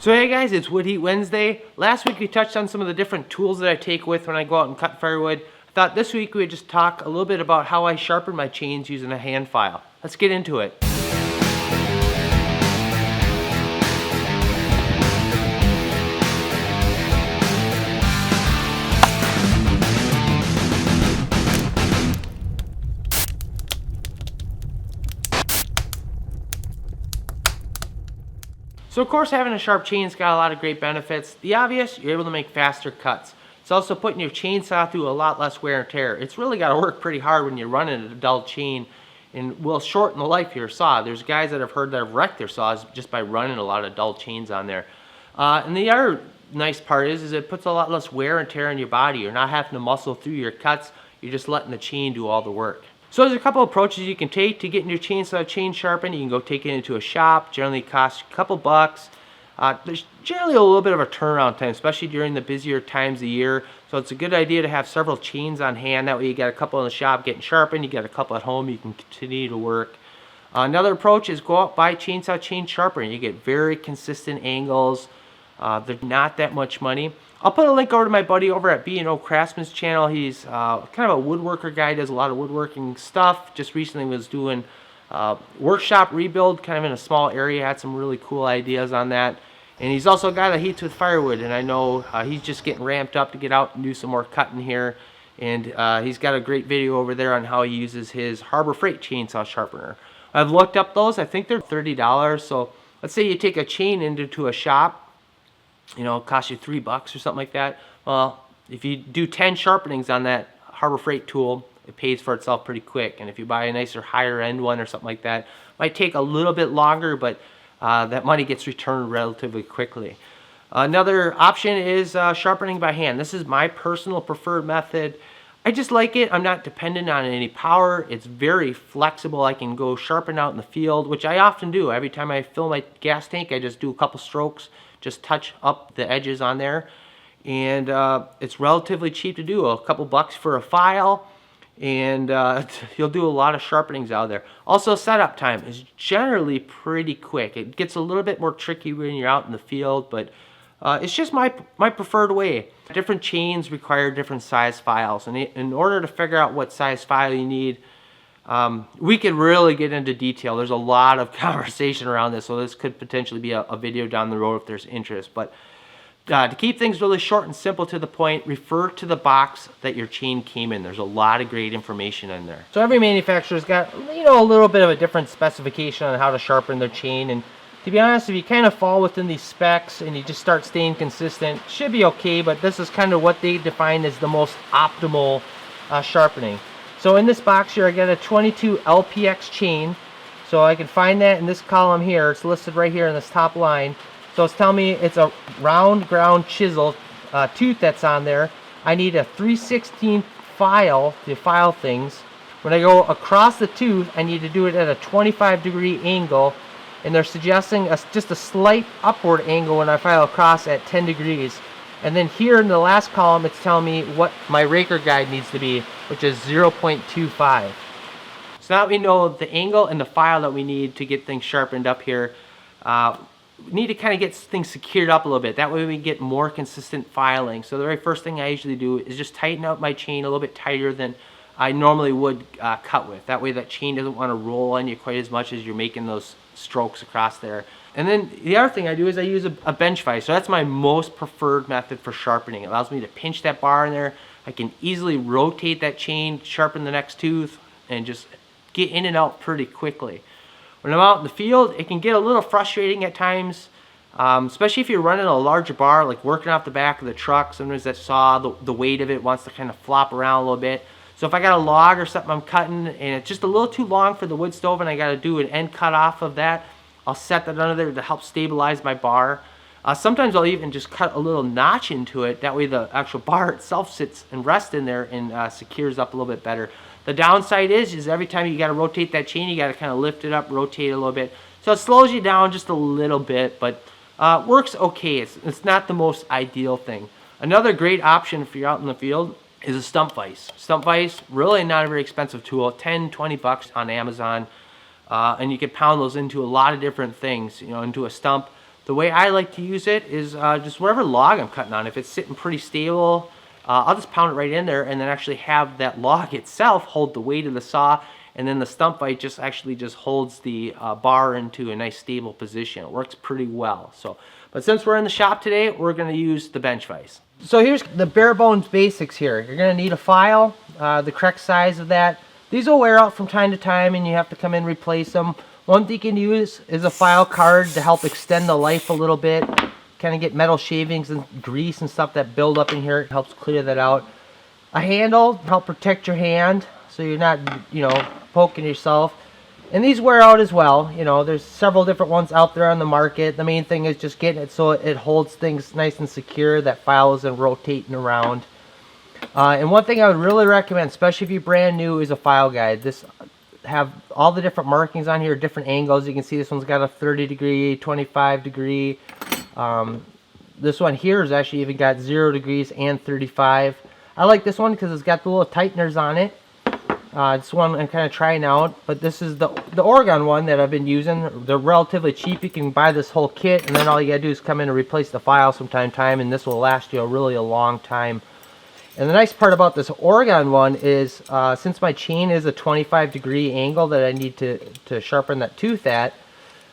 So hey guys, it's Wood Heat Wednesday. Last week we touched on some of the different tools that I take with when I go out and cut firewood. I thought this week we would just talk a little bit about how I sharpen my chains using a hand file. Let's get into it. So of course, having a sharp chain's got a lot of great benefits. The obvious, you're able to make faster cuts. It's also putting your chainsaw through a lot less wear and tear. It's really got to work pretty hard when you're running a dull chain, and will shorten the life of your saw. There's guys that I've heard that have wrecked their saws just by running a lot of dull chains on there. And the other nice part is it puts a lot less wear and tear on your body. You're not having to muscle through your cuts. You're just letting the chain do all the work. So there's a couple approaches you can take to getting your chainsaw chain sharpened. You can go take it into a shop. Generally costs a couple bucks. There's generally a little bit of a turnaround time, especially during the busier times of the year. So it's a good idea to have several chains on hand. That way you got a couple in the shop getting sharpened. You got a couple at home. You can continue to work. Another approach is go out, buy chainsaw chain sharpener. You get very consistent angles. They're not that much money. I'll put a link over to my buddy over at B&O Craftsman's channel. He's kind of a woodworker guy, does a lot of woodworking stuff. Just recently was doing workshop rebuild kind of in a small area. Had some really cool ideas on that. And he's also a guy that heats with firewood, and I know he's just getting ramped up to get out and do some more cutting here. And he's got a great video over there on how he uses his Harbor Freight chainsaw sharpener. I've looked up those. I think they're $30. So let's say you take a chain into a shop. You know, it costs you $3 or something like that. Well, if you do 10 sharpenings on that Harbor Freight tool, it pays for itself pretty quick. And if you buy a nicer higher end one or something like that, it might take a little bit longer, but that money gets returned relatively quickly. Another option is sharpening by hand. This is my personal preferred method. I just like it. I'm not dependent on any power. It's very flexible. I can go sharpen out in the field, which I often do. Every time I fill my gas tank, I just do a couple strokes, just touch up the edges on there. And it's relatively cheap to do, a couple bucks for a file. And you'll do a lot of sharpenings out there. Also, setup time is generally pretty quick. It gets a little bit more tricky when you're out in the field, but it's just my preferred way. Different chains require different size files, and in order to figure out what size file you need, we could really get into detail. There's a lot of conversation around this, so this could potentially be a video down the road if there's interest. But to keep things really short and simple to the point, refer to the box that your chain came in. There's a lot of great information in there. So every manufacturer's got, you know, a little bit of a different specification on how to sharpen their chain. And to be honest, if you kind of fall within these specs and you just start staying consistent, it should be okay. But this is kind of what they define as the most optimal sharpening. So in this box here, I got a 22 LPX chain. So I can find that in this column here. It's listed right here in this top line. So it's telling me it's a round ground chisel tooth that's on there. I need a 3/16 file to file things. When I go across the tooth, I need to do it at a 25-degree angle, and they're suggesting just a slight upward angle when I file across at 10 degrees. And then here in the last column, it's telling me what my raker guide needs to be, which is 0.25. So now we know the angle and the file that we need to get things sharpened up here. We need to kind of get things secured up a little bit. That way we get more consistent filing. So the very first thing I usually do is just tighten out my chain a little bit tighter than I normally would cut with. That way that chain doesn't want to roll on you quite as much as you're making those strokes across there. And then the other thing I do is I use a bench vise. So that's my most preferred method for sharpening. It allows me to pinch that bar in there. I can easily rotate that chain, sharpen the next tooth, and just get in and out pretty quickly. When I'm out in the field, it can get a little frustrating at times, especially if you're running a larger bar, like working off the back of the truck. Sometimes that saw, the weight of it wants to kind of flop around a little bit. So if I got a log or something I'm cutting and it's just a little too long for the wood stove and I got to do an end cut off of that, I'll set that under there to help stabilize my bar. Sometimes I'll even just cut a little notch into it. That way the actual bar itself sits and rests in there and secures up a little bit better. The downside is every time you got to rotate that chain, you got to kind of lift it up, rotate it a little bit. So it slows you down just a little bit, but works okay. It's not the most ideal thing. Another great option if you're out in the field is a stump vise. Stump vise, really not a very expensive tool, 10, 20 bucks on Amazon. And you can pound those into a lot of different things, you know, into a stump. The way I like to use it is just whatever log I'm cutting on. If it's sitting pretty stable, I'll just pound it right in there and then actually have that log itself hold the weight of the saw, and then the stump vise just holds the bar into a nice stable position. It works pretty well. So, but since we're in the shop today, we're going to use the bench vise. So here's the bare bones basics here. You're going to need a file, the correct size of that. These will wear out from time to time and you have to come in and replace them. One thing you can use is a file card to help extend the life a little bit. Kind of get metal shavings and grease and stuff that build up in here. It helps clear that out. A handle to help protect your hand so you're not, you know, poking yourself. And these wear out as well. You know, there's several different ones out there on the market. The main thing is just getting it so it holds things nice and secure. That file isn't rotating around. And one thing I would really recommend, especially if you're brand new, is a file guide. This have all the different markings on here, different angles. You can see this one's got a 30 degree, 25 degree. This one here has actually even got 0 degrees and 35. I like this one because it's got the little tighteners on it. This one I'm kind of trying out, but this is the Oregon one that I've been using. They're relatively cheap. You can buy this whole kit, and then all you gotta do is come in and replace the files from time to time, and this will last you a long time. And the nice part about this Oregon one is, since my chain is a 25 degree angle that I need to sharpen that tooth at,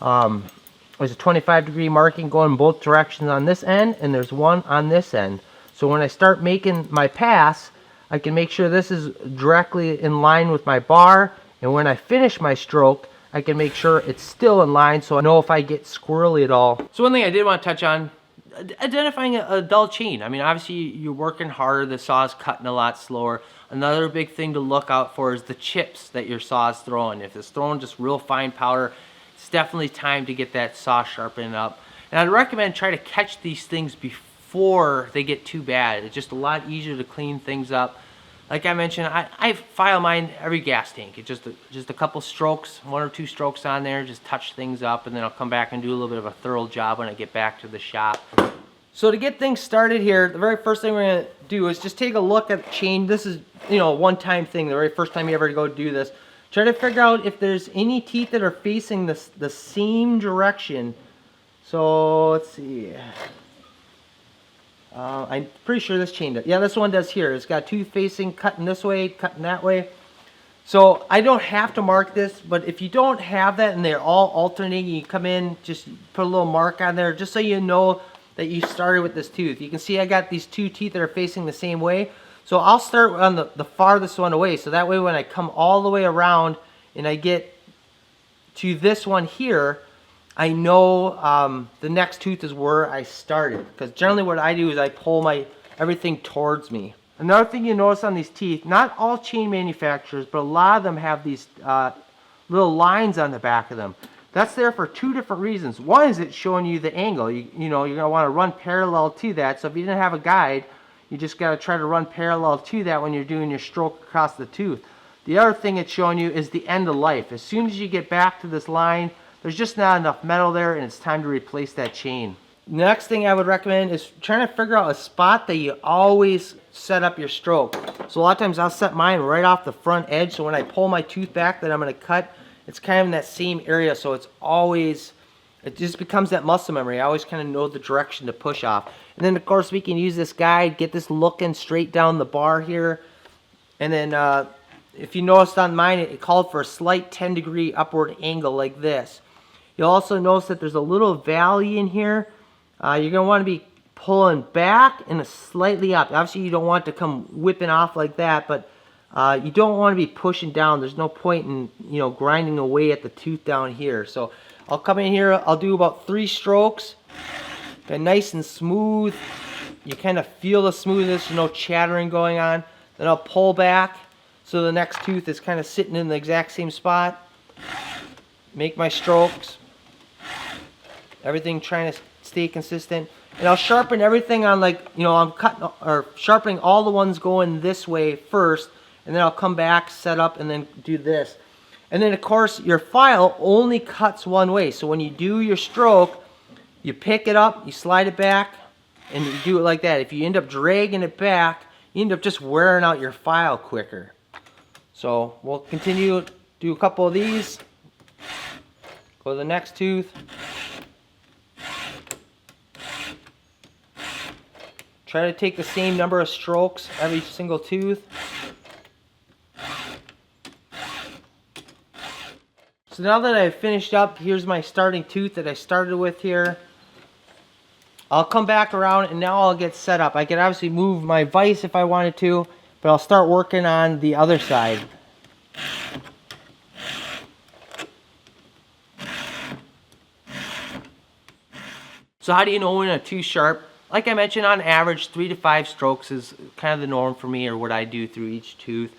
there's a 25 degree marking going both directions on this end, and there's one on this end. So when I start making my pass, I can make sure this is directly in line with my bar, and when I finish my stroke, I can make sure it's still in line so I know if I get squirrely at all. So one thing I did want to touch on, identifying a dull chain. I mean, obviously you're working harder, the saw's cutting a lot slower. Another big thing to look out for is the chips that your saw is throwing. If it's throwing just real fine powder, it's definitely time to get that saw sharpened up. And I'd recommend try to catch these things before they get too bad. It's just a lot easier to clean things up. Like I mentioned, I file mine every gas tank. It's just a couple strokes, 1 or 2 strokes on there, just touch things up, and then I'll come back and do a little bit of a thorough job when I get back to the shop. So to get things started here, the very first thing we're going to do is just take a look at the chain. This is, you know, a one-time thing, the very first time you ever go do this. Try to figure out if there's any teeth that are facing the same direction. So let's see. I'm pretty sure this chain does. Yeah, this one does here. It's got tooth facing, cutting this way, cutting that way. So I don't have to mark this, but if you don't have that and they're all alternating, you come in, just put a little mark on there just so you know that you started with this tooth. You can see I got these 2 teeth that are facing the same way. So I'll start on the farthest one away. So that way when I come all the way around and I get to this one here, I know the next tooth is where I started. Because generally what I do is I pull everything towards me. Another thing you notice on these teeth, not all chain manufacturers, but a lot of them have these little lines on the back of them. That's there for 2 different reasons. One is it's showing you the angle. You know, you're going to want to run parallel to that. So if you didn't have a guide, you just got to try to run parallel to that when you're doing your stroke across the tooth. The other thing it's showing you is the end of life. As soon as you get back to this line, there's just not enough metal there and it's time to replace that chain. Next thing I would recommend is trying to figure out a spot that you always set up your stroke. So a lot of times I'll set mine right off the front edge, so when I pull my tooth back that I'm going to cut, it's kind of in that same area, so it's always, it just becomes that muscle memory. I always kind of know the direction to push off. And then of course we can use this guide, get this looking straight down the bar here. And then if you noticed on mine, it called for a slight 10-degree upward angle like this. You'll also notice that there's a little valley in here. You're going to want to be pulling back and slightly up. Obviously you don't want to come whipping off like that, but you don't want to be pushing down. There's no point in, you know, grinding away at the tooth down here. So I'll come in here, I'll do about 3 strokes. Okay, nice and smooth. You kind of feel the smoothness, no chattering going on. Then I'll pull back so the next tooth is kind of sitting in the exact same spot. Make my strokes. Everything trying to stay consistent. And I'll sharpen everything on, like, you know, I'm cutting or sharpening all the ones going this way first, and then I'll come back, set up, and then do this. And then of course your file only cuts one way. So when you do your stroke, you pick it up, you slide it back, and you do it like that. If you end up dragging it back, you end up just wearing out your file quicker. So we'll continue, do a couple of these. Go to the next tooth. Try to take the same number of strokes every single tooth. So now that I've finished up, here's my starting tooth that I started with here. I'll come back around and now I'll get set up. I can obviously move my vise if I wanted to, but I'll start working on the other side. So how do you know when a tooth's sharp? Like I mentioned, on average, 3 to 5 strokes is kind of the norm for me, or what I do through each tooth.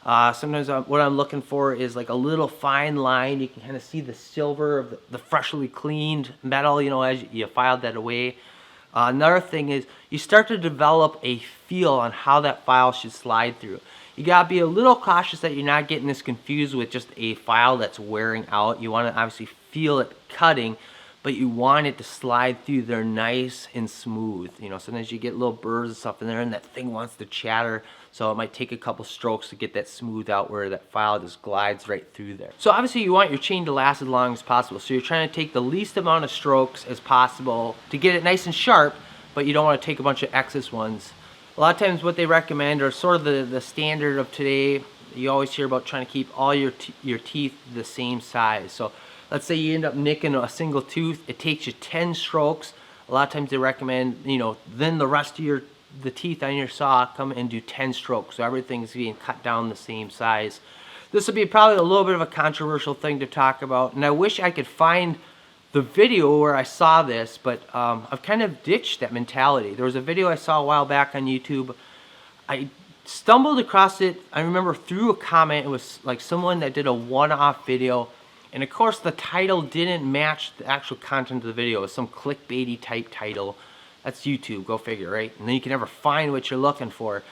Sometimes what I'm looking for is like a little fine line. You can kind of see the silver of the freshly cleaned metal, you know, as you filed that away. Another thing is you start to develop a feel on how that file should slide through. You gotta be a little cautious that you're not getting this confused with just a file that's wearing out. You want to obviously feel it cutting, but you want it to slide through there nice and smooth. You know, sometimes you get little burrs and stuff in there and that thing wants to chatter. So it might take a couple strokes to get that smooth out where that file just glides right through there. So obviously you want your chain to last as long as possible. So you're trying to take the least amount of strokes as possible to get it nice and sharp, but you don't want to take a bunch of excess ones. A lot of times what they recommend are sort of the standard of today. You always hear about trying to keep all your teeth the same size. So let's say you end up nicking a single tooth, it takes you 10 strokes. A lot of times they recommend, you know, then the rest of the teeth on your saw come and do 10 strokes. So everything's being cut down the same size. This would be probably a little bit of a controversial thing to talk about, and I wish I could find the video where I saw this, but I've kind of ditched that mentality. There was a video I saw a while back on YouTube. I stumbled across it, I remember through a comment. It was like someone that did a one-off video, and of course the title didn't match the actual content of the video. It was some clickbaity type title. That's YouTube, go figure, right? And then you can never find what you're looking for.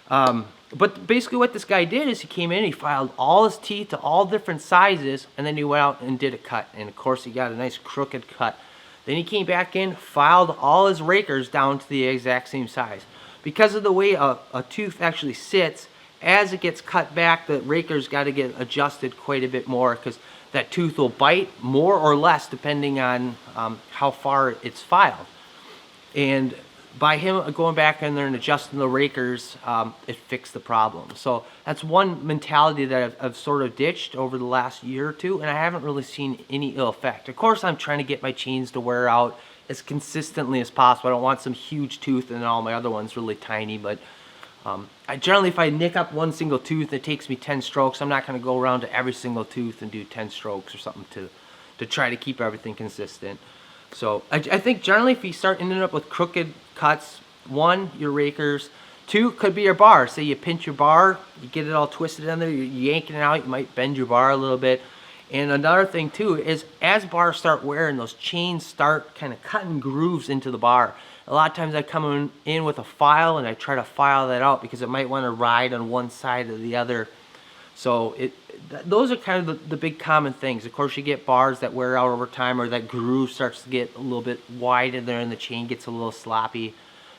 But basically what this guy did is he came in, he filed all his teeth to all different sizes, and then he went out and did a cut. And of course he got a nice crooked cut. Then he came back in, filed all his rakers down to the exact same size. Because of the way a tooth actually sits, as it gets cut back, the rakers got to get adjusted quite a bit more, because that tooth will bite more or less depending on how far it's filed. And by him going back in there and adjusting the rakers, it fixed the problem. So that's one mentality that I've sort of ditched over the last year or two, and I haven't really seen any ill effect. Of course, I'm trying to get my chains to wear out as consistently as possible. I don't want some huge tooth and all my other ones really tiny, but I generally, if I nick up one single tooth, it takes me 10 strokes. I'm not going to go around to every single tooth and do 10 strokes or something to try to keep everything consistent. So I think generally if you start ending up with crooked cuts, 1, your rakers, 2, could be your bar. Say you pinch your bar, you get it all twisted in there, you're yanking it out, you might bend your bar a little bit. And another thing too is as bars start wearing, those chains start kind of cutting grooves into the bar. A lot of times I come in with a file and I try to file that out because it might want to ride on one side or the other. So those are kind of the big common things. Of course, you get bars that wear out over time, or that groove starts to get a little bit wide in there and the chain gets a little sloppy.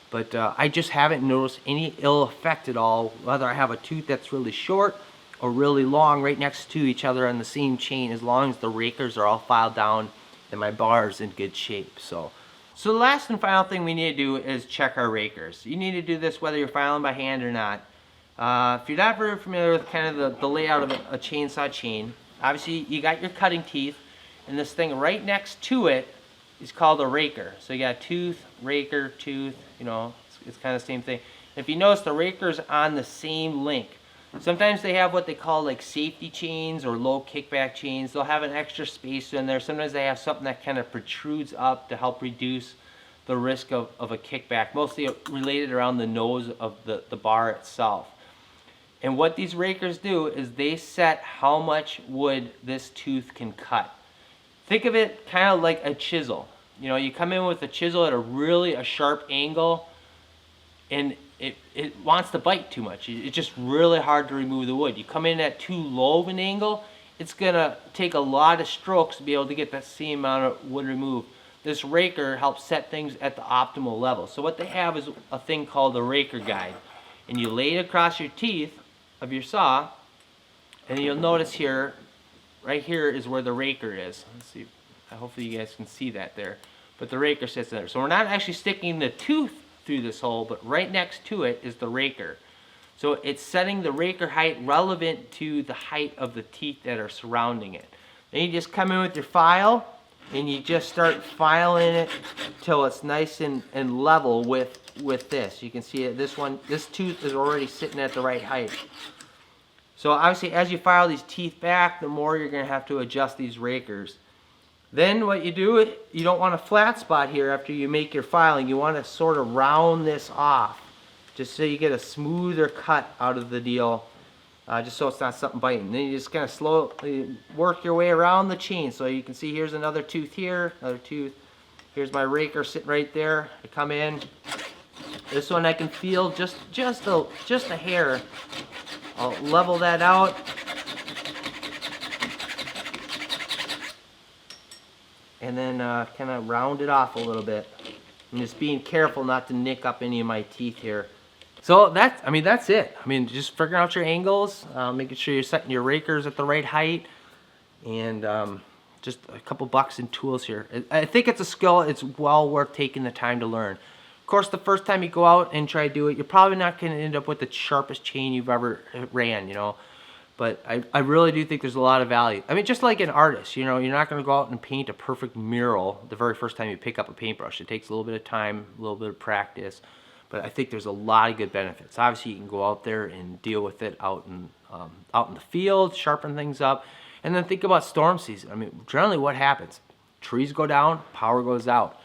But I just haven't noticed any ill effect at all, whether I have a tooth that's really short or really long right next to each other on the same chain, as long as the rakers are all filed down and my bar is in good shape. So the last and final thing we need to do is check our rakers. You need to do this whether you're filing by hand or not. If you're not very familiar with kind of the layout of a chainsaw chain, obviously you got your cutting teeth, and this thing right next to it is called a raker. So you got tooth, raker, tooth, you know, it's kind of the same thing. If you notice, the raker's on the same link. Sometimes they have what they call like safety chains or low kickback chains. They'll have an extra spacer in there. Sometimes they have something that kind of protrudes up to help reduce the risk of a kickback, mostly related around the nose of the bar itself. And what these rakers do is they set how much wood this tooth can cut. Think of it kind of like a chisel. You know, you come in with a chisel at a sharp angle, and it wants to bite too much. It's just really hard to remove the wood. You come in at too low of an angle, it's gonna take a lot of strokes to be able to get that same amount of wood removed. This raker helps set things at the optimal level. So what they have is a thing called a raker guide, and you lay it across your teeth of your saw, and you'll notice here, right here is where the raker is. Let's see, hopefully you guys can see that there, but the raker sits there. So we're not actually sticking the tooth through this hole, but right next to it is the raker. So it's setting the raker height relevant to the height of the teeth that are surrounding it. Then you just come in with your file and you just start filing it till it's nice and level with this. You can see it, this tooth is already sitting at the right height. So obviously as you file these teeth back, the more you're going to have to adjust these rakers. Then what you do, you don't want a flat spot here after you make your filing. You want to sort of round this off, just so you get a smoother cut out of the deal, just so it's not something biting. Then you just kind of slowly work your way around the chain. So you can see here's another tooth here, another tooth. Here's my raker sitting right there. I come in. This one I can feel just a hair. I'll level that out. And then kind of round it off a little bit. I'm just being careful not to nick up any of my teeth here. So that's it. I mean, just figuring out your angles, making sure you're setting your rakers at the right height, and just a couple bucks in tools here. I think it's a skill. It's well worth taking the time to learn. Of course, the first time you go out and try to do it, you're probably not going to end up with the sharpest chain you've ever ran, you know. But I really do think there's a lot of value. I mean, just like an artist, you know, you're not going to go out and paint a perfect mural the very first time you pick up a paintbrush. It takes a little bit of time, a little bit of practice. But I think there's a lot of good benefits. Obviously, you can go out there and deal with it out in the field, sharpen things up. And then think about storm season. I mean, generally what happens? Trees go down, power goes out.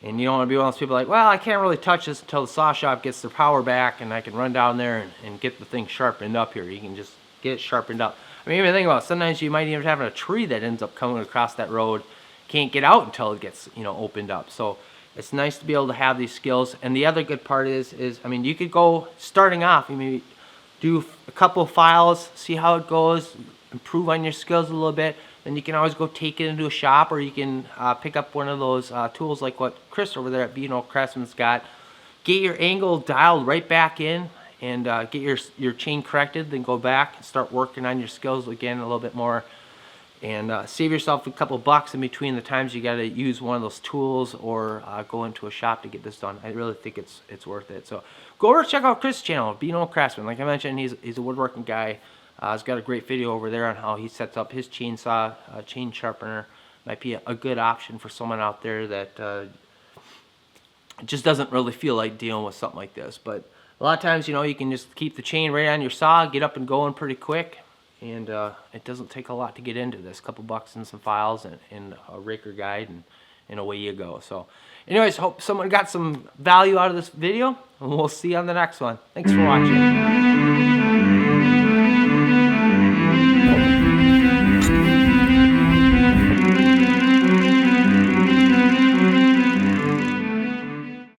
And you don't want to be one of those people like, well, I can't really touch this until the saw shop gets their power back and I can run down there and get the thing sharpened up here. You can just get it sharpened up. I mean, even think about it, sometimes you might even have a tree that ends up coming across that road, can't get out until it gets, you know, opened up. So it's nice to be able to have these skills. And the other good part is I mean, you could go starting off, you maybe do a couple of files, see how it goes, improve on your skills a little bit. Then you can always go take it into a shop, or you can pick up one of those tools like what Chris over there at Craftsman's got. Get your angle dialed right back in, and get your chain corrected, then go back and start working on your skills again a little bit more, and save yourself a couple bucks in between the times you got to use one of those tools or go into a shop to get this done. I really think it's worth it. So go over and check out Chris' channel, Craftsman. Like I mentioned, he's a woodworking guy. He's got a great video over there on how he sets up his chainsaw, chain sharpener. Might be a good option for someone out there that just doesn't really feel like dealing with something like this. But a lot of times, you know, you can just keep the chain right on your saw, get up and going pretty quick, and it doesn't take a lot to get into this. A couple bucks and some files and a raker guide, and away you go. So anyways, hope someone got some value out of this video, and we'll see you on the next one. Thanks for watching.